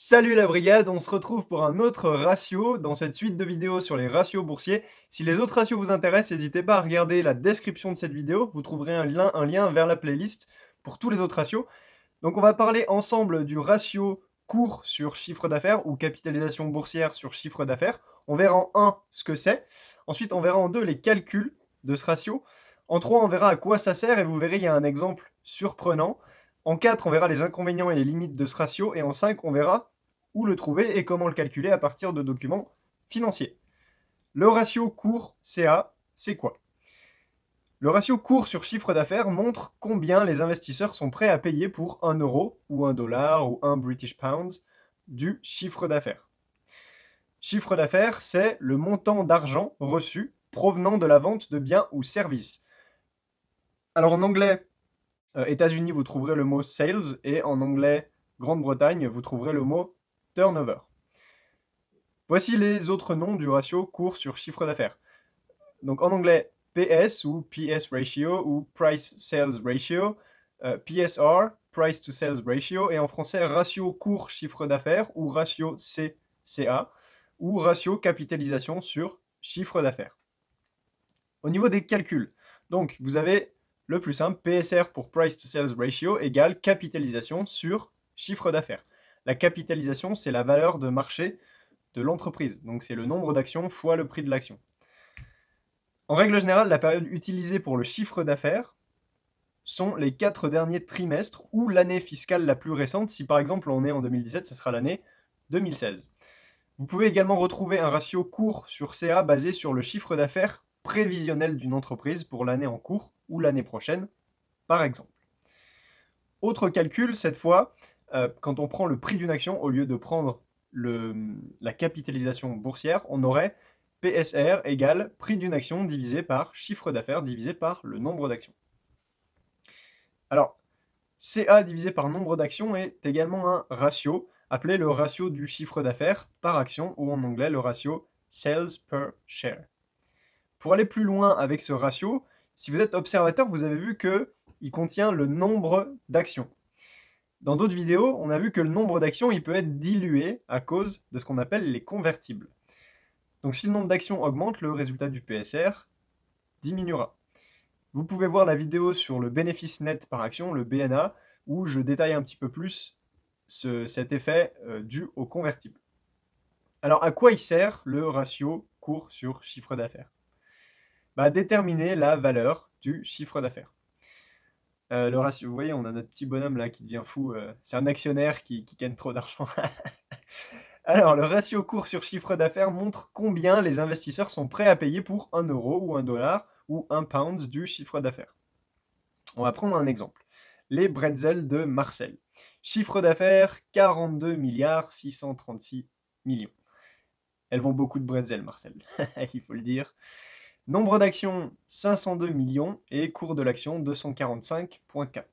Salut la brigade, on se retrouve pour un autre ratio dans cette suite de vidéos sur les ratios boursiers. Si les autres ratios vous intéressent, n'hésitez pas à regarder la description de cette vidéo, vous trouverez un lien vers la playlist pour tous les autres ratios. Donc on va parler ensemble du ratio cours sur chiffre d'affaires ou capitalisation boursière sur chiffre d'affaires. On verra en 1 ce que c'est, ensuite on verra en 2 les calculs de ce ratio, en 3 on verra à quoi ça sert et vous verrez il y a un exemple surprenant. En 4, on verra les inconvénients et les limites de ce ratio. Et en 5, on verra où le trouver et comment le calculer à partir de documents financiers. Le ratio cours-CA, c'est quoi? Le ratio cours sur chiffre d'affaires montre combien les investisseurs sont prêts à payer pour 1 euro ou 1 dollar ou 1 British pound du chiffre d'affaires. Chiffre d'affaires, c'est le montant d'argent reçu provenant de la vente de biens ou services. Alors en anglais, États-Unis, vous trouverez le mot sales, et en anglais, Grande-Bretagne, vous trouverez le mot turnover. Voici les autres noms du ratio cours sur chiffre d'affaires. Donc en anglais, PS ou PS ratio ou price sales ratio, PSR, price to sales ratio, et en français, ratio cours chiffre d'affaires ou ratio CCA ou ratio capitalisation sur chiffre d'affaires. Au niveau des calculs, donc vous avez le plus simple, PSR pour price to sales ratio égale capitalisation sur chiffre d'affaires. La capitalisation, c'est la valeur de marché de l'entreprise. Donc c'est le nombre d'actions fois le prix de l'action. En règle générale, la période utilisée pour le chiffre d'affaires sont les 4 derniers trimestres ou l'année fiscale la plus récente. Si par exemple on est en 2017, ce sera l'année 2016. Vous pouvez également retrouver un ratio cours sur CA basé sur le chiffre d'affaires prévisionnel d'une entreprise pour l'année en cours ou l'année prochaine, par exemple. Autre calcul, cette fois, quand on prend le prix d'une action, au lieu de prendre la capitalisation boursière, on aurait PSR égale prix d'une action divisé par chiffre d'affaires divisé par le nombre d'actions. Alors, CA divisé par nombre d'actions est également un ratio, appelé le ratio du chiffre d'affaires par action, ou en anglais le ratio sales per share. Pour aller plus loin avec ce ratio, si vous êtes observateur, vous avez vu qu'il contient le nombre d'actions. Dans d'autres vidéos, on a vu que le nombre d'actions il peut être dilué à cause de ce qu'on appelle les convertibles. Donc si le nombre d'actions augmente, le résultat du PSR diminuera. Vous pouvez voir la vidéo sur le bénéfice net par action, le BNA, où je détaille un petit peu plus cet effet dû au convertible. Alors à quoi il sert le ratio cours sur chiffre d'affaires? Déterminer la valeur du chiffre d'affaires. Le ratio, vous voyez, on a notre petit bonhomme là qui devient fou. C'est un actionnaire qui gagne trop d'argent. Alors, le ratio cours sur chiffre d'affaires montre combien les investisseurs sont prêts à payer pour 1 euro ou 1 dollar ou 1 pound du chiffre d'affaires. On va prendre un exemple. Les bretzels de Marcel. Chiffre d'affaires 42 milliards 636 millions. Elles vont beaucoup de bretzels, Marcel, il faut le dire. Nombre d'actions 502 millions et cours de l'action 245,4.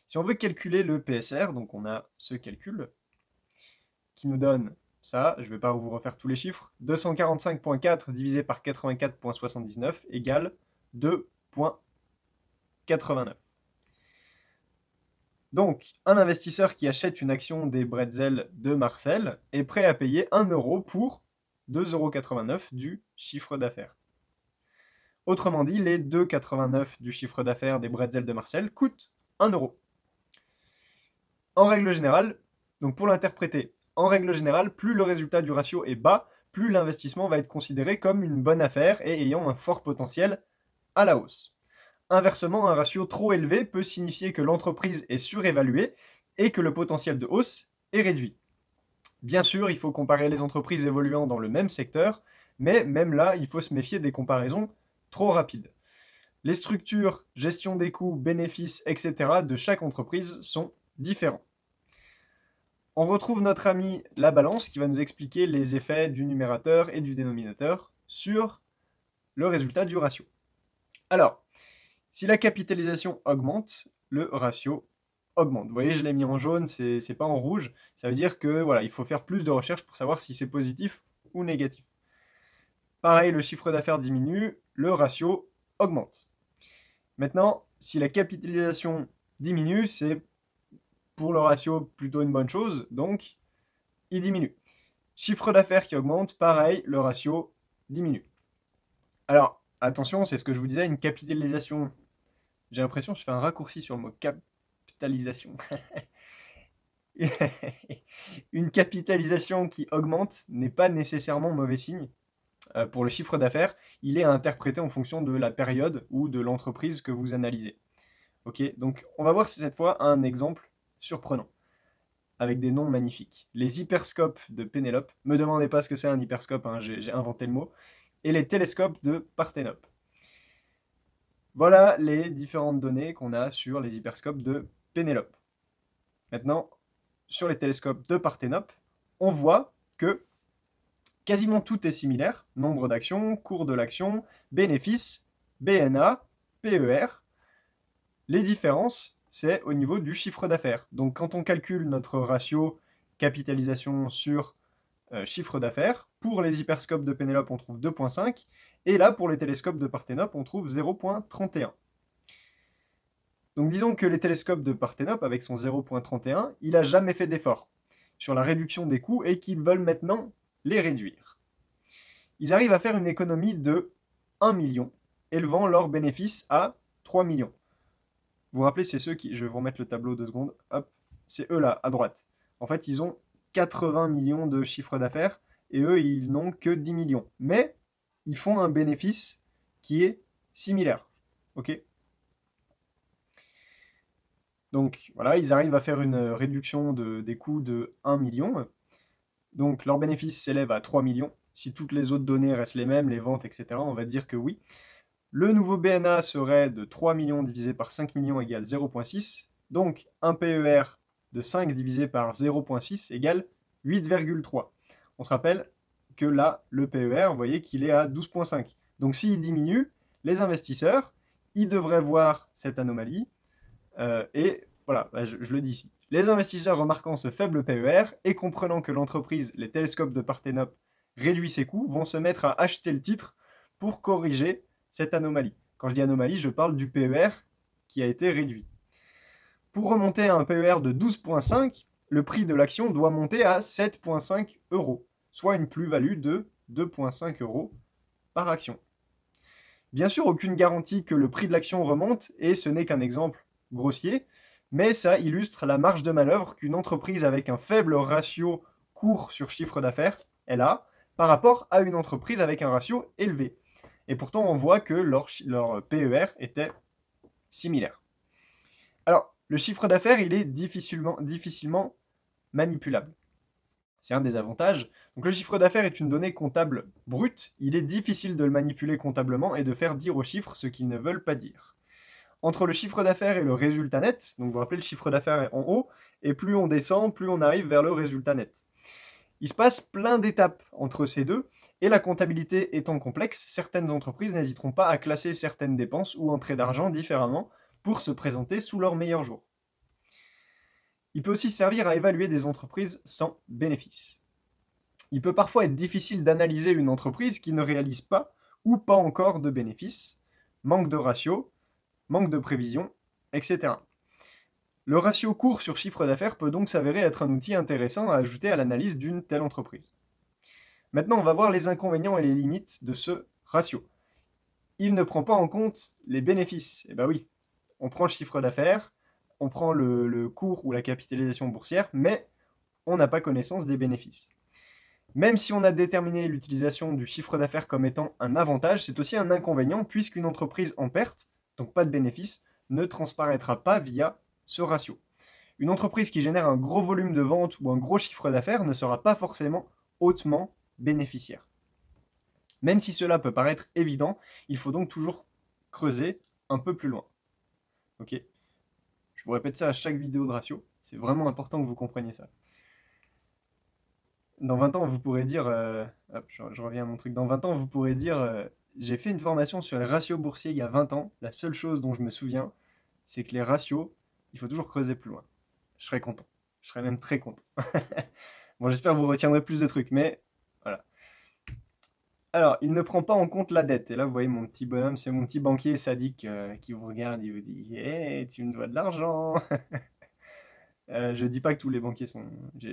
Si on veut calculer le PSR, donc on a ce calcul qui nous donne ça, je ne vais pas vous refaire tous les chiffres, 245,4 divisé par 84,79 égale 2,89. Donc, un investisseur qui achète une action des bretzels de Marcel est prêt à payer 1 euro pour 2,89 € du chiffre d'affaires. Autrement dit, les 2,89 € du chiffre d'affaires des bretzels de Marcel coûtent 1 euro. En règle générale, donc pour l'interpréter, en règle générale, plus le résultat du ratio est bas, plus l'investissement va être considéré comme une bonne affaire et ayant un fort potentiel à la hausse. Inversement, un ratio trop élevé peut signifier que l'entreprise est surévaluée et que le potentiel de hausse est réduit. Bien sûr, il faut comparer les entreprises évoluant dans le même secteur, mais même là, il faut se méfier des comparaisons trop rapides. Les structures, gestion des coûts, bénéfices, etc. de chaque entreprise sont différents. On retrouve notre ami la balance qui va nous expliquer les effets du numérateur et du dénominateur sur le résultat du ratio. Alors, si la capitalisation augmente, le ratio augmente. Vous voyez, je l'ai mis en jaune, c'est pas en rouge. Ça veut dire que voilà, il faut faire plus de recherches pour savoir si c'est positif ou négatif. Pareil, le chiffre d'affaires diminue, le ratio augmente. Maintenant, si la capitalisation diminue, c'est pour le ratio plutôt une bonne chose, donc il diminue. Chiffre d'affaires qui augmente, pareil, le ratio diminue. Alors, attention, c'est ce que je vous disais, une capitalisation. J'ai l'impression que je fais un raccourci sur le mot capitalisation. Une capitalisation qui augmente n'est pas nécessairement mauvais signe. Pour le chiffre d'affaires, il est à interpréter en fonction de la période ou de l'entreprise que vous analysez. Ok, donc on va voir cette fois un exemple surprenant, avec des noms magnifiques. Les hyperscopes de Pénélope, me demandez pas ce que c'est un hyperscope, hein, j'ai inventé le mot, et les télescopes de Parthénope. Voilà les différentes données qu'on a sur les hyperscopes de Pénélope. Maintenant, sur les télescopes de Parthénope, on voit que quasiment tout est similaire. Nombre d'actions, cours de l'action, bénéfices, BNA, PER. Les différences, c'est au niveau du chiffre d'affaires. Donc quand on calcule notre ratio capitalisation sur chiffre d'affaires, pour les hyperscopes de Pénélope, on trouve 2,5. Et là, pour les télescopes de Parthénope, on trouve 0,31. Donc disons que les télescopes de Parthénope, avec son 0,31, il n'a jamais fait d'effort sur la réduction des coûts et qu'ils veulent maintenant les réduire. Ils arrivent à faire une économie de 1 million, élevant leur bénéfice à 3 millions. Vous vous rappelez, c'est ceux qui... Je vais vous remettre le tableau 2 secondes. Hop, c'est eux là, à droite. En fait, ils ont 80 millions de chiffre d'affaires et eux, ils n'ont que 10 millions. Mais ils font un bénéfice qui est similaire. Ok ? Donc voilà, ils arrivent à faire une réduction des coûts de 1 million. Donc leur bénéfice s'élève à 3 millions. Si toutes les autres données restent les mêmes, les ventes, etc., on va dire que oui. Le nouveau BNA serait de 3 millions divisé par 5 millions égale 0,6. Donc un PER de 5 divisé par 0,6 égale 8,3. On se rappelle que là, le PER, vous voyez qu'il est à 12,5. Donc s'il diminue, les investisseurs, ils devraient voir cette anomalie. Et voilà, je le dis ici. Les investisseurs remarquant ce faible PER et comprenant que l'entreprise, les télescopes de Parthénope, réduit ses coûts, vont se mettre à acheter le titre pour corriger cette anomalie. Quand je dis anomalie, je parle du PER qui a été réduit. Pour remonter à un PER de 12,5, le prix de l'action doit monter à 7,5 euros, soit une plus-value de 2,5 euros par action. Bien sûr, aucune garantie que le prix de l'action remonte, et ce n'est qu'un exemple grossier, mais ça illustre la marge de manœuvre qu'une entreprise avec un faible ratio cours sur chiffre d'affaires, elle a, par rapport à une entreprise avec un ratio élevé. Et pourtant, on voit que leur PER était similaire. Alors, le chiffre d'affaires, il est difficilement manipulable. C'est un des avantages. Donc le chiffre d'affaires est une donnée comptable brute. Il est difficile de le manipuler comptablement et de faire dire aux chiffres ce qu'ils ne veulent pas dire. Entre le chiffre d'affaires et le résultat net, donc vous vous rappelez, le chiffre d'affaires est en haut, et plus on descend, plus on arrive vers le résultat net. Il se passe plein d'étapes entre ces deux, et la comptabilité étant complexe, certaines entreprises n'hésiteront pas à classer certaines dépenses ou entrées d'argent différemment pour se présenter sous leur meilleur jour. Il peut aussi servir à évaluer des entreprises sans bénéfice. Il peut parfois être difficile d'analyser une entreprise qui ne réalise pas ou pas encore de bénéfices, manque de ratio, manque de prévision, etc. Le ratio cours sur chiffre d'affaires peut donc s'avérer être un outil intéressant à ajouter à l'analyse d'une telle entreprise. Maintenant, on va voir les inconvénients et les limites de ce ratio. Il ne prend pas en compte les bénéfices. Eh bien oui, on prend le chiffre d'affaires, on prend le cours ou la capitalisation boursière, mais on n'a pas connaissance des bénéfices. Même si on a déterminé l'utilisation du chiffre d'affaires comme étant un avantage, c'est aussi un inconvénient puisqu'une entreprise en perte, donc pas de bénéfices, ne transparaîtra pas via ce ratio. Une entreprise qui génère un gros volume de vente ou un gros chiffre d'affaires ne sera pas forcément hautement bénéficiaire. Même si cela peut paraître évident, il faut donc toujours creuser un peu plus loin. Ok ? Je vous répète ça à chaque vidéo de ratio, c'est vraiment important que vous compreniez ça. Dans 20 ans, vous pourrez dire, hop, je reviens à mon truc, dans 20 ans, vous pourrez dire, j'ai fait une formation sur les ratios boursiers il y a 20 ans, la seule chose dont je me souviens, c'est que les ratios, il faut toujours creuser plus loin. Je serais content, je serais même très content. Bon, j'espère que vous retiendrez plus de trucs, mais voilà. Alors, il ne prend pas en compte la dette. Et là, vous voyez mon petit bonhomme, c'est mon petit banquier sadique qui vous regarde, il vous dit « Hey, tu me dois de l'argent !» Je dis pas que tous les banquiers sont...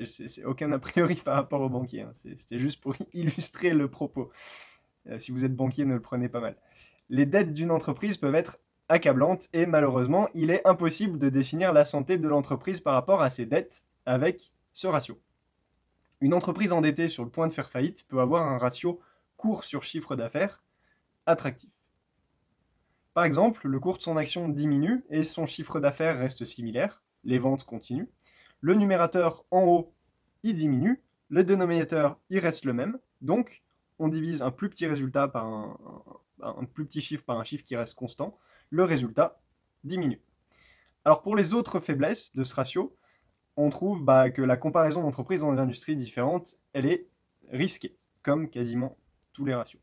C'est aucun a priori par rapport aux banquiers, hein. C'était juste pour illustrer le propos. Si vous êtes banquier, ne le prenez pas mal. Les dettes d'une entreprise peuvent être accablantes et malheureusement, il est impossible de définir la santé de l'entreprise par rapport à ses dettes avec ce ratio. Une entreprise endettée sur le point de faire faillite peut avoir un ratio cours sur chiffre d'affaires attractif. Par exemple, le cours de son action diminue et son chiffre d'affaires reste similaire, les ventes continuent, le numérateur en haut, il diminue, le dénominateur, il reste le même, donc on divise un plus petit résultat par un plus petit chiffre par un chiffre qui reste constant, le résultat diminue. Alors pour les autres faiblesses de ce ratio, on trouve que la comparaison d'entreprises dans des industries différentes, elle est risquée, comme quasiment tous les ratios.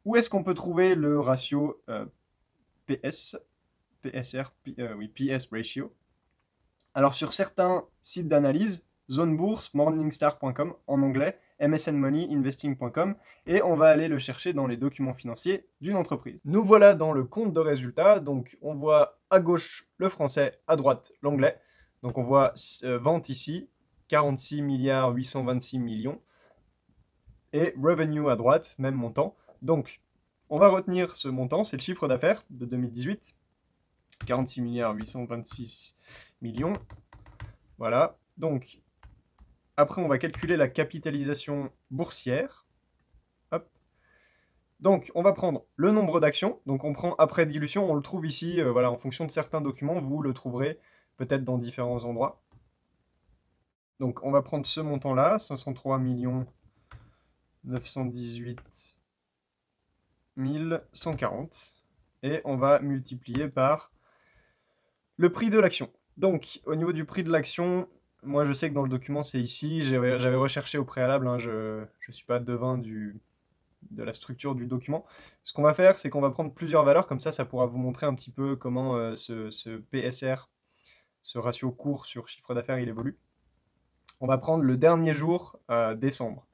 Où est-ce qu'on peut trouver le ratio PS ratio? Alors sur certains sites d'analyse, Zone Bourse, Morningstar.com en anglais, MSN Money, Investing.com, et on va aller le chercher dans les documents financiers d'une entreprise. Nous voilà dans le compte de résultats, donc on voit à gauche le français, à droite l'anglais. Donc on voit vente ici, 46 milliards 826 millions, et revenue à droite, même montant. Donc on va retenir ce montant, c'est le chiffre d'affaires de 2018, 46 milliards 826 millions. Voilà, donc après on va calculer la capitalisation boursière. Hop. Donc on va prendre le nombre d'actions, donc on prend après dilution, on le trouve ici, voilà, en fonction de certains documents, vous le trouverez peut-être dans différents endroits. Donc on va prendre ce montant-là, 503 918 140, et on va multiplier par le prix de l'action. Donc au niveau du prix de l'action, moi je sais que dans le document c'est ici, j'avais recherché au préalable, hein, je ne suis pas devin de la structure du document. Ce qu'on va faire, c'est qu'on va prendre plusieurs valeurs, comme ça pourra vous montrer un petit peu comment ce PSR, ce ratio cours sur chiffre d'affaires, il évolue. On va prendre le dernier jour décembre.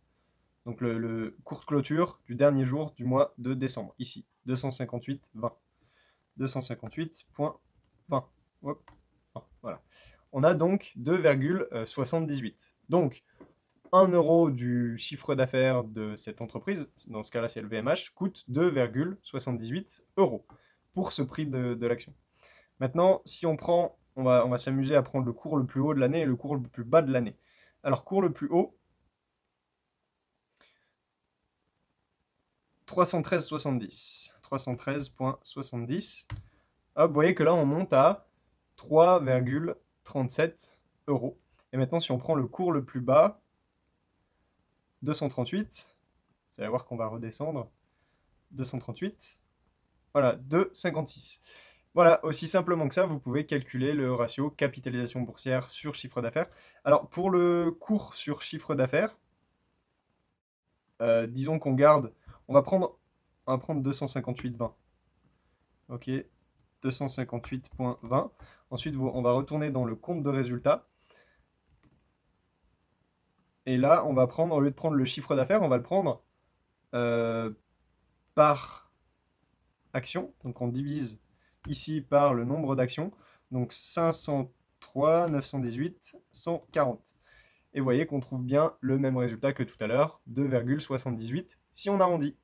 Donc le cours de clôture du dernier jour du mois de décembre, ici, 258,20. 258,20. Hop, voilà. On a donc 2,78. Donc, 1 euro du chiffre d'affaires de cette entreprise, dans ce cas-là c'est le VMH, coûte 2,78 euros pour ce prix de l'action. Maintenant, si on prend, on va s'amuser à prendre le cours le plus haut de l'année et le cours le plus bas de l'année. Alors, cours le plus haut, 313,70. 313,70. Hop, vous voyez que là, on monte à 3,37 euros. Et maintenant, si on prend le cours le plus bas, 238, vous allez voir qu'on va redescendre. 238, voilà, 2,56. Voilà, aussi simplement que ça, vous pouvez calculer le ratio capitalisation boursière sur chiffre d'affaires. Alors, pour le cours sur chiffre d'affaires, disons qu'on garde, on va prendre 258,20. Ok, 258,20. Ensuite, on va retourner dans le compte de résultats. Et là, on va prendre, au lieu de prendre le chiffre d'affaires, on va le prendre par action. Donc on divise ici par le nombre d'actions. Donc 503, 918, 140. Et vous voyez qu'on trouve bien le même résultat que tout à l'heure, 2,78 si on arrondit.